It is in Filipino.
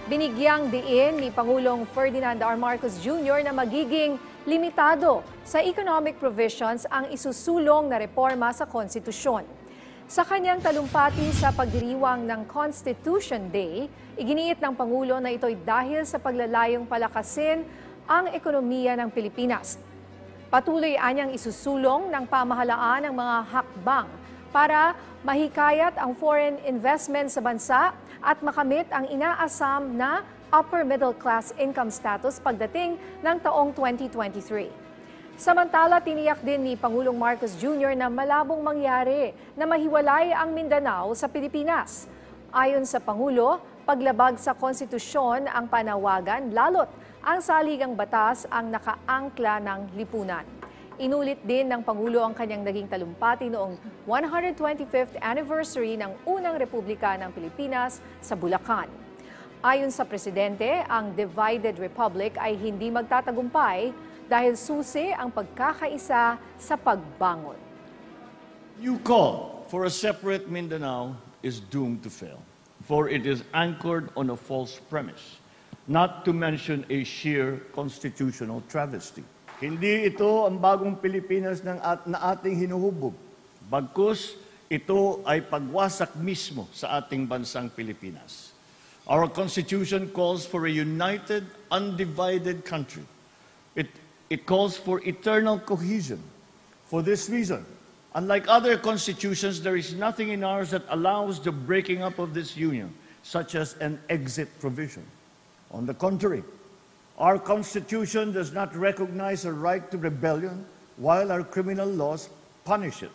Binigyang diin ni Pangulong Ferdinand R. Marcos Jr. na magiging limitado sa economic provisions ang isusulong na reforma sa konstitusyon. Sa kanyang talumpati sa pagdiriwang ng Constitution Day, iginiit ng Pangulo na ito'y dahil sa paglalayong palakasin ang ekonomiya ng Pilipinas. Patuloy anyang isusulong ng pamahalaan ang mga hakbang para mahikayat ang foreign investment sa bansa at makamit ang inaasam na upper middle class income status pagdating ng taong 2023. Samantala, tiniyak din ni Pangulong Marcos Jr. na malabong mangyari na mahiwalay ang Mindanao sa Pilipinas. Ayon sa Pangulo, paglabag sa konstitusyon ang panawagan lalo't ang saligang batas ang nakaangkla ng lipunan. Inulit din ng Pangulo ang kanyang naging talumpati noong 125th anniversary ng unang Republika ng Pilipinas sa Bulacan. Ayon sa Presidente, ang divided republic ay hindi magtatagumpay dahil susi ang pagkakaisa sa pagbangon. You call for a separate Mindanao is doomed to fail, for it is anchored on a false premise, not to mention a sheer constitutional travesty. Hindi ito ang bagong Pilipinas na ating hinuhubog. Bagkus, ito ay pagwasak mismo sa ating bansang Pilipinas. Our Constitution calls for a united, undivided country. It calls for eternal cohesion. For this reason, unlike other constitutions, there is nothing in ours that allows the breaking up of this union, such as an exit provision. On the contrary, our Constitution does not recognize a right to rebellion, while our criminal laws punish it.